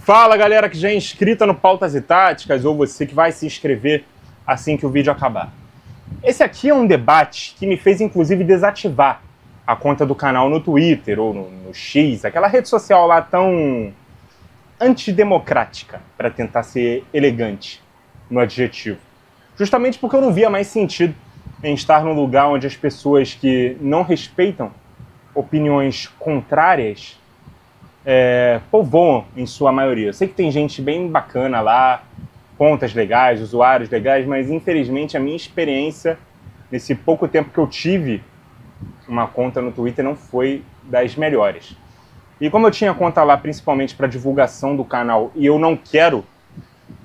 Fala galera que já é inscrita no Pautas e Táticas ou você que vai se inscrever assim que o vídeo acabar. Esse aqui é um debate que me fez inclusive desativar a conta do canal no Twitter ou no X, aquela rede social lá tão antidemocrática, para tentar ser elegante no adjetivo. Justamente porque eu não via mais sentido em estar num lugar onde as pessoas que não respeitam opiniões contrárias povoam em sua maioria. Eu sei que tem gente bem bacana lá, contas legais, usuários legais, mas infelizmente a minha experiência nesse pouco tempo que eu tive uma conta no Twitter não foi das melhores. E como eu tinha conta lá principalmente para divulgação do canal e eu não quero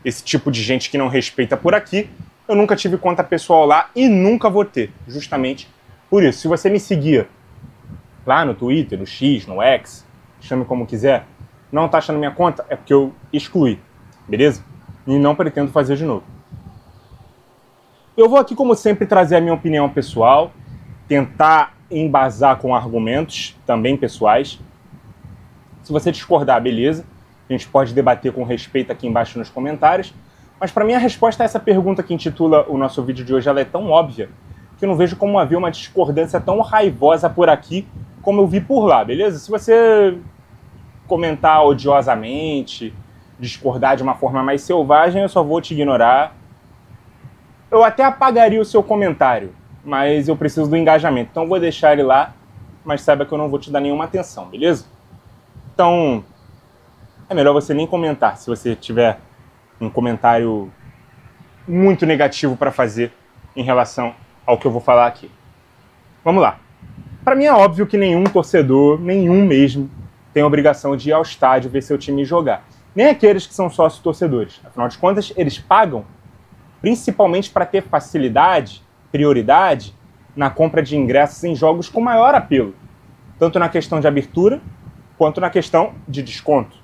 esse tipo de gente que não respeita por aqui, eu nunca tive conta pessoal lá e nunca vou ter, justamente por isso. Se você me seguia lá no Twitter, no X, no X, chame como quiser, não tá achando minha conta, é porque eu excluí, beleza? E não pretendo fazer de novo. Eu vou aqui, como sempre, trazer a minha opinião pessoal, tentar embasar com argumentos, também pessoais. Se você discordar, beleza, a gente pode debater com respeito aqui embaixo nos comentários, mas para mim a resposta a essa pergunta que intitula o nosso vídeo de hoje, ela é tão óbvia, que eu não vejo como haver uma discordância tão raivosa por aqui, como eu vi por lá, beleza? Se você comentar odiosamente, discordar de uma forma mais selvagem, eu só vou te ignorar. Eu até apagaria o seu comentário, mas eu preciso do engajamento. Então eu vou deixar ele lá, mas saiba que eu não vou te dar nenhuma atenção, beleza? Então, é melhor você nem comentar, se você tiver um comentário muito negativo para fazer em relação ao que eu vou falar aqui. Vamos lá. Para mim é óbvio que nenhum torcedor, nenhum mesmo, tem a obrigação de ir ao estádio ver seu time jogar. Nem aqueles que são sócios torcedores. Afinal de contas, eles pagam principalmente para ter facilidade, prioridade na compra de ingressos em jogos com maior apelo, tanto na questão de abertura quanto na questão de desconto.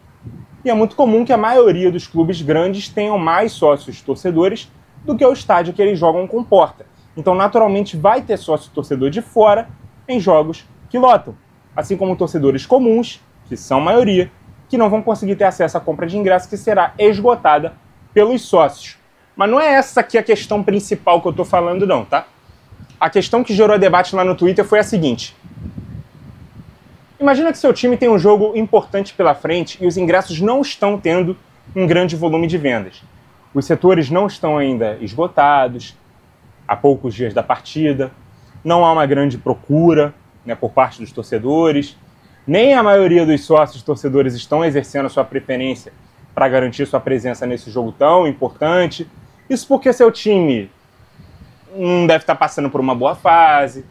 E é muito comum que a maioria dos clubes grandes tenham mais sócios torcedores do que o estádio que eles jogam comporta. Então, naturalmente, vai ter sócio torcedor de fora em jogos que lotam, assim como torcedores comuns, que são maioria, que não vão conseguir ter acesso à compra de ingresso, que será esgotada pelos sócios. Mas não é essa aqui a questão principal que eu estou falando não, tá? A questão que gerou debate lá no Twitter foi a seguinte. Imagina que seu time tem um jogo importante pela frente e os ingressos não estão tendo um grande volume de vendas. Os setores não estão ainda esgotados, há poucos dias da partida, não há uma grande procura, né, por parte dos torcedores, nem a maioria dos sócios torcedores estão exercendo a sua preferência para garantir sua presença nesse jogo tão importante. Isso porque seu time não deve estar passando por uma boa fase,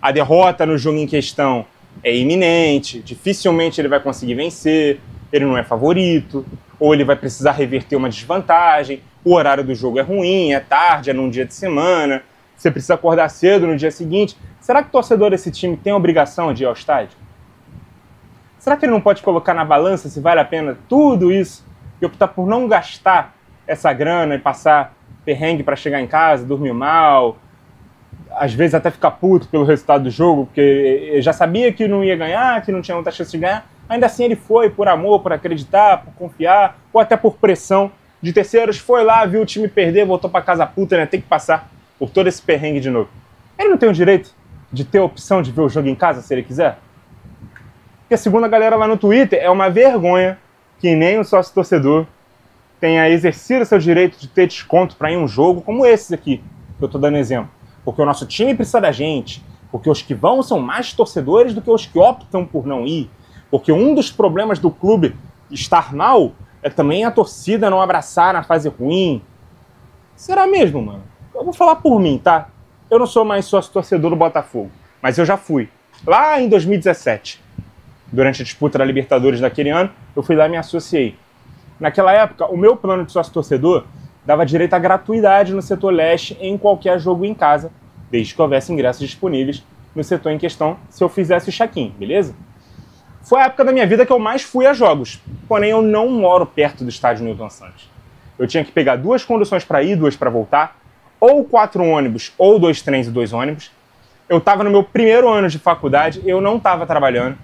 a derrota no jogo em questão é iminente, dificilmente ele vai conseguir vencer, ele não é favorito, ou ele vai precisar reverter uma desvantagem, o horário do jogo é ruim, é tarde, é num dia de semana, você precisa acordar cedo no dia seguinte. Será que o torcedor desse time tem a obrigação de ir ao estádio? Será que ele não pode colocar na balança se vale a pena tudo isso e optar por não gastar essa grana e passar perrengue para chegar em casa, dormir mal, às vezes até ficar puto pelo resultado do jogo, porque já sabia que não ia ganhar, que não tinha muita chance de ganhar, ainda assim ele foi por amor, por acreditar, por confiar, ou até por pressão de terceiros, foi lá, viu o time perder, voltou para casa puta, né, tem que passar por todo esse perrengue de novo. Ele não tem o direito de ter a opção de ver o jogo em casa se ele quiser? Porque segundo a galera lá no Twitter, é uma vergonha que nem o sócio torcedor tenha exercido seu direito de ter desconto para ir um jogo como esse aqui, que eu estou dando exemplo. Porque o nosso time precisa da gente, porque os que vão são mais torcedores do que os que optam por não ir, porque um dos problemas do clube estar mal é também a torcida não abraçar na fase ruim. Será mesmo, mano? Eu vou falar por mim, tá? Eu não sou mais sócio torcedor do Botafogo, mas eu já fui. Lá em 2017. Durante a disputa da Libertadores daquele ano, eu fui lá e me associei. Naquela época, o meu plano de sócio-torcedor dava direito à gratuidade no setor leste em qualquer jogo em casa, desde que houvesse ingressos disponíveis no setor em questão, se eu fizesse o check-in, beleza? Foi a época da minha vida que eu mais fui a jogos, porém eu não moro perto do estádio Newton Santos. Eu tinha que pegar 2 conduções para ir, 2 para voltar, ou 4 ônibus, ou 2 trens e 2 ônibus. Eu estava no meu primeiro ano de faculdade, eu não estava trabalhando,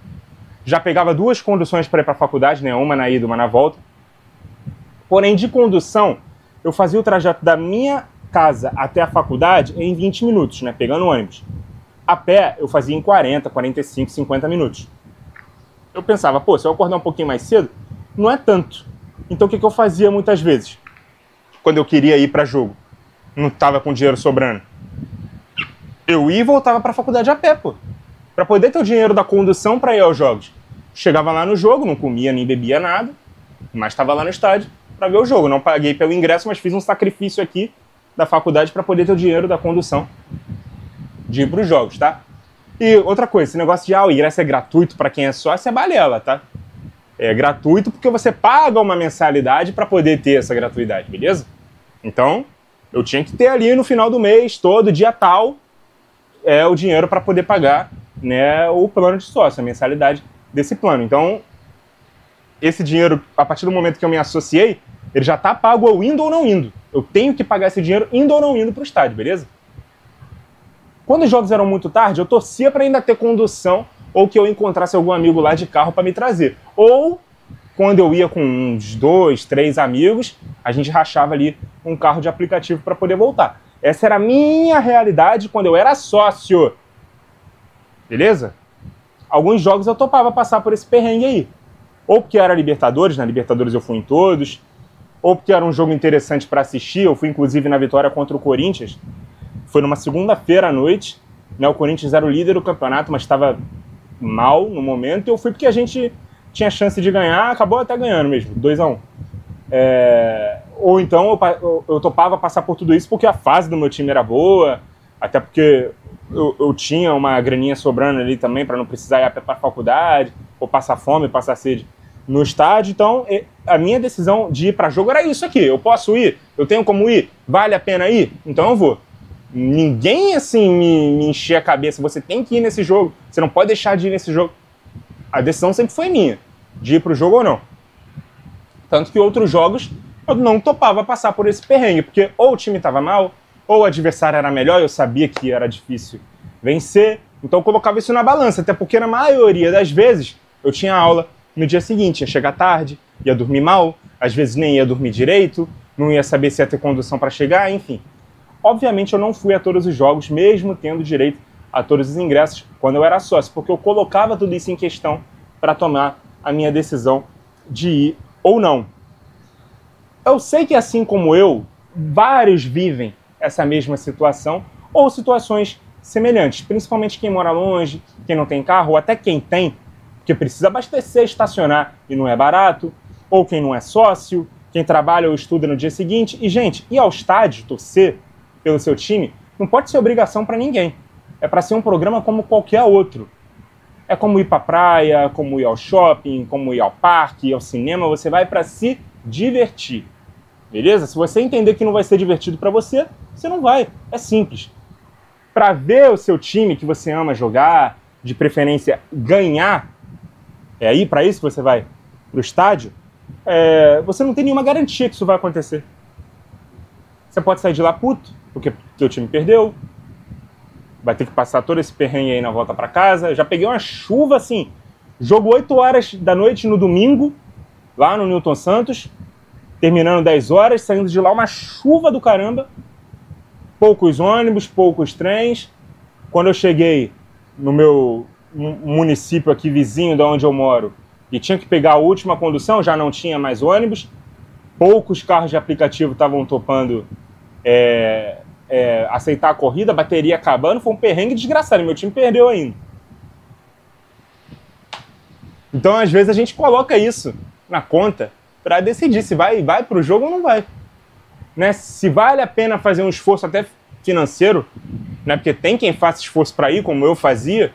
já pegava 2 conduções para ir para a faculdade, né? Uma na ida e uma na volta. Porém, de condução, eu fazia o trajeto da minha casa até a faculdade em 20 minutos, né, pegando ônibus. A pé, eu fazia em 40, 45, 50 minutos. Eu pensava, pô, se eu acordar um pouquinho mais cedo, não é tanto. Então, o que eu fazia muitas vezes? Quando eu queria ir para jogo, não estava com dinheiro sobrando. Eu ia e voltava para a faculdade a pé, pô. Para poder ter o dinheiro da condução para ir aos jogos. Chegava lá no jogo, não comia nem bebia nada, mas estava lá no estádio para ver o jogo. Não paguei pelo ingresso, mas fiz um sacrifício aqui da faculdade para poder ter o dinheiro da condução de ir para os jogos, tá? E outra coisa, esse negócio de o ingresso é gratuito para quem é sócio é balela, tá? É gratuito porque você paga uma mensalidade para poder ter essa gratuidade, beleza? Então, eu tinha que ter ali no final do mês, todo dia tal, o dinheiro para poder pagar, né, o plano de sócio, a mensalidade desse plano. Então, esse dinheiro, a partir do momento que eu me associei, ele já está pago eu indo ou não indo. Eu tenho que pagar esse dinheiro indo ou não indo para o estádio, beleza? Quando os jogos eram muito tarde, eu torcia para ainda ter condução ou que eu encontrasse algum amigo lá de carro para me trazer. Ou, quando eu ia com uns 2, 3 amigos, a gente rachava ali um carro de aplicativo para poder voltar. Essa era a minha realidade quando eu era sócio. Beleza? Alguns jogos eu topava passar por esse perrengue aí. Ou porque era Libertadores, na Libertadores eu fui em todos. Ou porque era um jogo interessante para assistir. Eu fui inclusive na vitória contra o Corinthians. Foi numa segunda-feira à noite. Né? O Corinthians era o líder do campeonato, mas estava mal no momento. E eu fui porque a gente tinha chance de ganhar, acabou até ganhando mesmo, 2-1. Ou então eu topava passar por tudo isso porque a fase do meu time era boa, até porque eu tinha uma graninha sobrando ali também para não precisar ir a pé para a faculdade, ou passar fome, passar sede no estádio. Então a minha decisão de ir para jogo era isso aqui: eu posso ir, eu tenho como ir, vale a pena ir, então eu vou. Ninguém assim me enchia a cabeça, você tem que ir nesse jogo, você não pode deixar de ir nesse jogo. A decisão sempre foi minha, de ir para o jogo ou não. Tanto que outros jogos eu não topava passar por esse perrengue, porque ou o time estava mal, ou o adversário era melhor, eu sabia que era difícil vencer, então eu colocava isso na balança, até porque na maioria das vezes eu tinha aula no dia seguinte, ia chegar tarde, ia dormir mal, às vezes nem ia dormir direito, não ia saber se ia ter condução para chegar, enfim. Obviamente eu não fui a todos os jogos, mesmo tendo direito a todos os ingressos quando eu era sócio, porque eu colocava tudo isso em questão para tomar a minha decisão de ir ou não. Eu sei que, assim como eu, vários vivem essa mesma situação ou situações semelhantes, principalmente quem mora longe, quem não tem carro, ou até quem tem, porque precisa abastecer, estacionar e não é barato, ou quem não é sócio, quem trabalha ou estuda no dia seguinte. E, gente, ir ao estádio, torcer pelo seu time, não pode ser obrigação para ninguém. É para ser um programa como qualquer outro. É como ir para a praia, como ir ao shopping, como ir ao parque, ao cinema. Você vai para se divertir. Beleza? Se você entender que não vai ser divertido para você, você não vai. É simples. Para ver o seu time que você ama jogar, de preferência ganhar, é aí para isso que você vai pro estádio, você não tem nenhuma garantia que isso vai acontecer. Você pode sair de lá puto, porque seu time perdeu, vai ter que passar todo esse perrengue aí na volta para casa. Eu já peguei uma chuva assim, jogo 8 horas da noite no domingo, lá no Newton Santos, terminando 10 horas, saindo de lá uma chuva do caramba, poucos ônibus, poucos trens. Quando eu cheguei no meu município aqui vizinho de onde eu moro e tinha que pegar a última condução, já não tinha mais ônibus, poucos carros de aplicativo estavam topando aceitar a corrida, a bateria acabando, foi um perrengue desgraçado, meu time perdeu ainda. Então às vezes a gente coloca isso na conta para decidir se vai para o jogo ou não vai. Né? Se vale a pena fazer um esforço até financeiro, né? Porque tem quem faça esforço para ir, como eu fazia,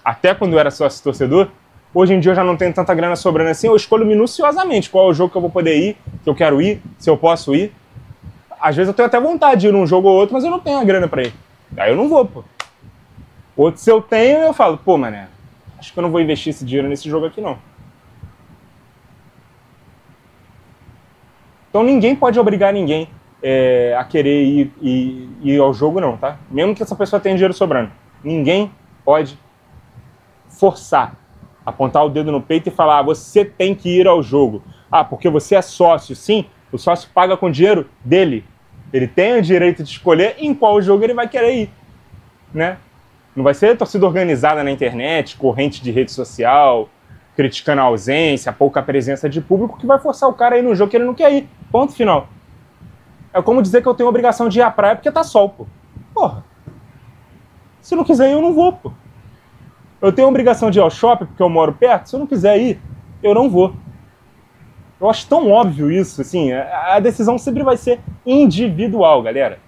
até quando eu era sócio torcedor. Hoje em dia eu já não tenho tanta grana sobrando assim, eu escolho minuciosamente qual é o jogo que eu vou poder ir, que eu quero ir, se eu posso ir. Às vezes eu tenho até vontade de ir num jogo ou outro, mas eu não tenho a grana para ir. Aí eu não vou, pô. Outro, se eu tenho, eu falo, pô, mané, acho que eu não vou investir esse dinheiro nesse jogo aqui, não. Então ninguém pode obrigar ninguém a querer ir ao jogo, não, tá? Mesmo que essa pessoa tenha dinheiro sobrando. Ninguém pode forçar, apontar o dedo no peito e falar, você tem que ir ao jogo. Ah, porque você é sócio, sim, O sócio paga com dinheiro dele. Ele tem o direito de escolher em qual jogo ele vai querer ir, né? Não vai ser torcida organizada na internet, corrente de rede social, criticando a ausência, a pouca presença de público, que vai forçar o cara a ir no jogo que ele não quer ir. Ponto final. É como dizer que eu tenho a obrigação de ir à praia porque tá sol, pô. Porra. Se não quiser ir, eu não vou, pô. Eu tenho a obrigação de ir ao shopping porque eu moro perto. Se eu não quiser ir, eu não vou. Eu acho tão óbvio isso, assim. A decisão sempre vai ser individual, galera.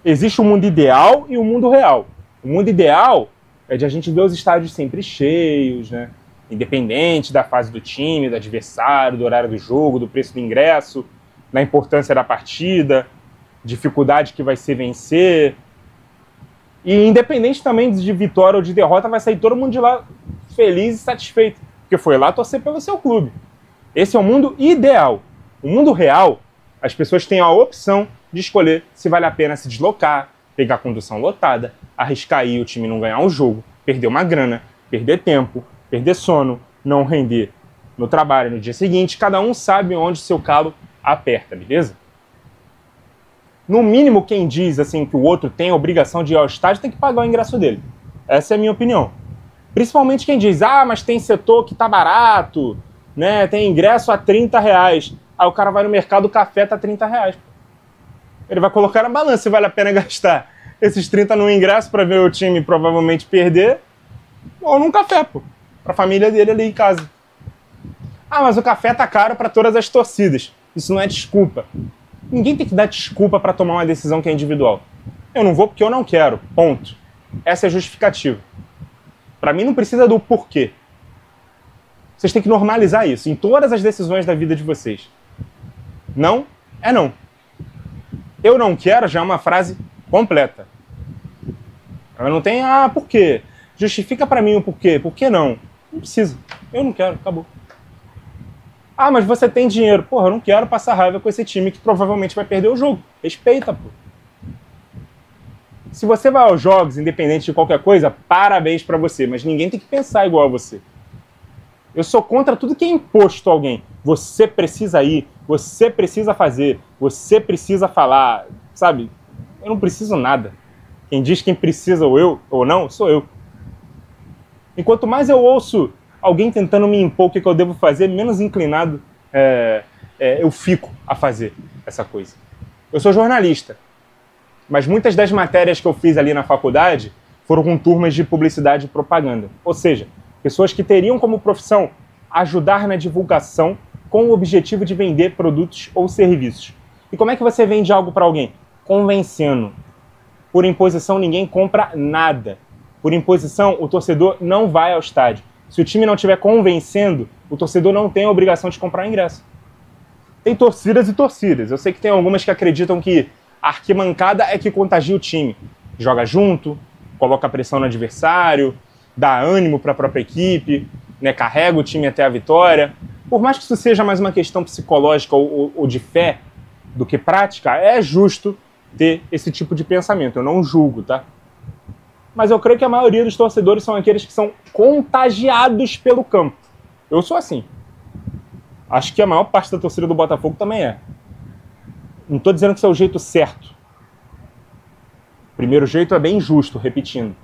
Existe o mundo ideal e o mundo real. O mundo ideal é de a gente ver os estádios sempre cheios, né? Independente da fase do time, do adversário, do horário do jogo, do preço do ingresso, da importância da partida, dificuldade que vai ser vencer. E independente também de vitória ou de derrota, vai sair todo mundo de lá feliz e satisfeito, porque foi lá torcer pelo seu clube. Esse é o mundo ideal. O mundo real, as pessoas têm a opção de escolher se vale a pena se deslocar, pegar a condução lotada, arriscar aí o time não ganhar um jogo, perder uma grana, perder tempo, perder sono, não render no trabalho no dia seguinte. Cada um sabe onde seu calo aperta, beleza? No mínimo, quem diz assim que o outro tem a obrigação de ir ao estádio tem que pagar o ingresso dele. Essa é a minha opinião. Principalmente quem diz, mas tem setor que tá barato, né? Tem ingresso a R$30. Aí o cara vai no mercado, o café tá R$30. Ele vai colocar na balança se vale a pena gastar esses 30 no ingresso para ver o time provavelmente perder, ou num café, pô, pra família dele ali em casa. Mas o café tá caro para todas as torcidas. Isso não é desculpa. Ninguém tem que dar desculpa para tomar uma decisão que é individual. Eu não vou porque eu não quero, ponto. Essa é a justificativa. Para mim não precisa do porquê. Vocês têm que normalizar isso em todas as decisões da vida de vocês. Não é não. Eu não quero já é uma frase completa. Eu não tenho, por quê? Justifica para mim o porquê. Por que não? Não precisa. Eu não quero, acabou. Mas você tem dinheiro. Porra, eu não quero passar raiva com esse time que provavelmente vai perder o jogo. Respeita, pô. Se você vai aos jogos, independente de qualquer coisa, parabéns pra você. Mas ninguém tem que pensar igual a você. Eu sou contra tudo que é imposto a alguém. Você precisa ir, você precisa fazer, você precisa falar, sabe? Eu não preciso nada. Quem diz quem precisa ou eu, ou não, sou eu. E quanto mais eu ouço alguém tentando me impor o que eu devo fazer, menos inclinado eu fico a fazer essa coisa. Eu sou jornalista, mas muitas das matérias que eu fiz ali na faculdade foram com turmas de publicidade e propaganda. Ou seja, pessoas que teriam como profissão ajudar na divulgação com o objetivo de vender produtos ou serviços. E como é que você vende algo para alguém? Convencendo. Por imposição, ninguém compra nada. Por imposição, o torcedor não vai ao estádio. Se o time não estiver convencendo, o torcedor não tem a obrigação de comprar ingresso. Tem torcidas e torcidas. Eu sei que tem algumas que acreditam que a arquibancada é que contagia o time. Joga junto, coloca pressão no adversário, dá ânimo para a própria equipe, né, carrega o time até a vitória. Por mais que isso seja mais uma questão psicológica ou de fé do que prática, é justo ter esse tipo de pensamento. Eu não julgo, tá? Mas eu creio que a maioria dos torcedores são aqueles que são contagiados pelo campo. Eu sou assim. Acho que a maior parte da torcida do Botafogo também é. Não estou dizendo que isso é o jeito certo. O primeiro jeito é bem justo, repetindo.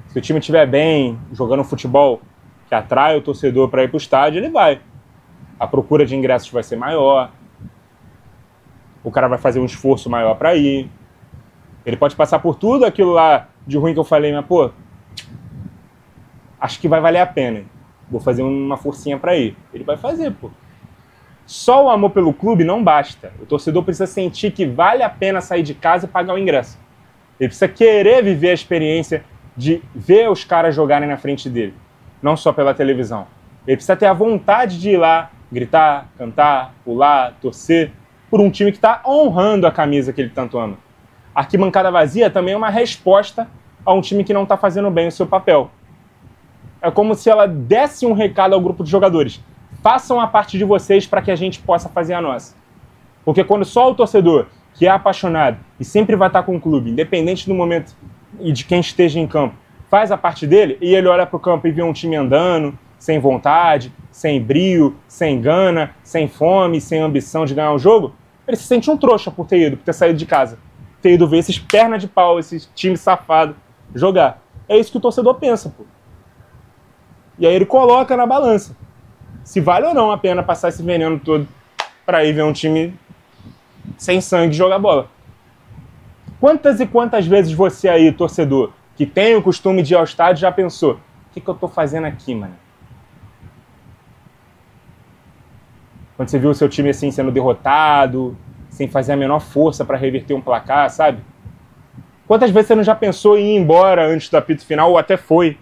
Se o time estiver bem, jogando futebol que atrai o torcedor para ir para o estádio, ele vai. A procura de ingressos vai ser maior. O cara vai fazer um esforço maior para ir. Ele pode passar por tudo aquilo lá de ruim que eu falei, mas, pô, acho que vai valer a pena. Vou fazer uma forcinha para ir. Ele vai fazer, pô. Só o amor pelo clube não basta. O torcedor precisa sentir que vale a pena sair de casa e pagar o ingresso. Ele precisa querer viver a experiência de ver os caras jogarem na frente dele. Não só pela televisão. Ele precisa ter a vontade de ir lá, gritar, cantar, pular, torcer por um time que está honrando a camisa que ele tanto ama. A arquibancada vazia também é uma resposta a um time que não está fazendo bem o seu papel. É como se ela desse um recado ao grupo de jogadores. Façam a parte de vocês para que a gente possa fazer a nossa. Porque quando só o torcedor, que é apaixonado e sempre vai estar com o clube, independente do momento e de quem esteja em campo, faz a parte dele e ele olha para o campo e vê um time andando, sem vontade, sem brio, sem gana, sem fome, sem ambição de ganhar o jogo, ele se sente um trouxa por ter ido, por ter saído de casa, ter ido ver esses perna de pau, esses times safados jogar. É isso que o torcedor pensa, pô. E aí ele coloca na balança se vale ou não a pena passar esse veneno todo para ir ver um time sem sangue jogar bola. Quantas e quantas vezes você aí, torcedor, que tem o costume de ir ao estádio, já pensou: o que eu tô fazendo aqui, mano? Quando você viu o seu time assim sendo derrotado, sem fazer a menor força para reverter um placar, sabe? Quantas vezes você não já pensou em ir embora antes do apito final, ou até foi?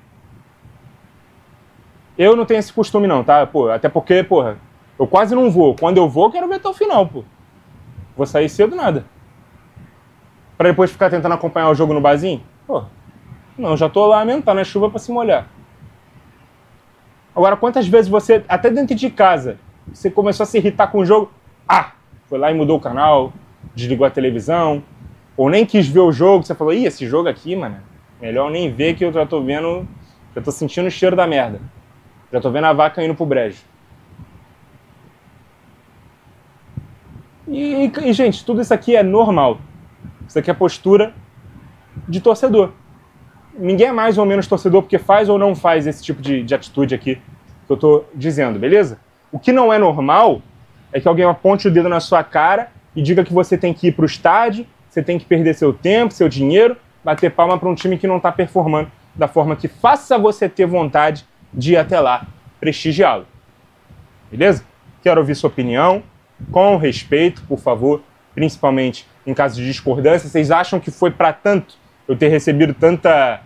Eu não tenho esse costume não, tá? Pô, até porque, porra, eu quase não vou. Quando eu vou, eu quero ver até o final, pô. Vou sair cedo nada. Pra depois ficar tentando acompanhar o jogo no barzinho? Pô, não, já tô lá mesmo, tá na chuva pra se molhar. Agora, quantas vezes você, até dentro de casa, você começou a se irritar com o jogo? Ah, foi lá e mudou o canal, desligou a televisão, ou nem quis ver o jogo, você falou: ih, esse jogo aqui, mano, melhor nem ver que eu já tô vendo, já tô sentindo o cheiro da merda. Já tô vendo a vaca indo pro brejo. E, gente, tudo isso aqui é normal. Isso aqui é postura de torcedor. Ninguém é mais ou menos torcedor porque faz ou não faz esse tipo de atitude aqui que eu tô dizendo, beleza? O que não é normal é que alguém aponte o dedo na sua cara e diga que você tem que ir pro estádio, você tem que perder seu tempo, seu dinheiro, bater palma para um time que não tá performando da forma que faça você ter vontade de ir até lá prestigiá-lo. Beleza? Quero ouvir sua opinião, com respeito, por favor, principalmente em caso de discordância. Vocês acham que foi para tanto eu ter recebido tanta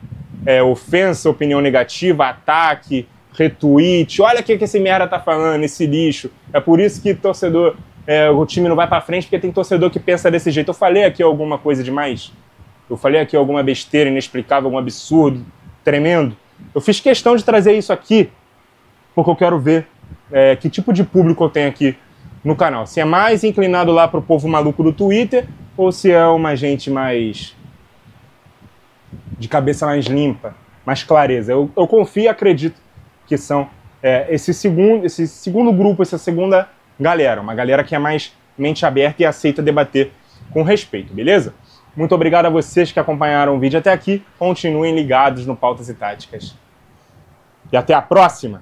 ofensa, opinião negativa, ataque, retweet? Olha o que esse merda tá falando, esse lixo. É por isso que torcedor, o time não vai para frente, porque tem torcedor que pensa desse jeito. Eu falei aqui alguma coisa demais? Eu falei aqui alguma besteira inexplicável, algum absurdo tremendo? Eu fiz questão de trazer isso aqui porque eu quero ver que tipo de público eu tenho aqui no canal. Se é mais inclinado lá pro povo maluco do Twitter ou se é uma gente mais de cabeça mais limpa, mais clareza. Eu confio e acredito que são esse segundo grupo, essa segunda galera. Uma galera que é mais mente aberta e aceita debater com respeito, beleza? Muito obrigado a vocês que acompanharam o vídeo até aqui. Continuem ligados no Pautas e Táticas. E até a próxima!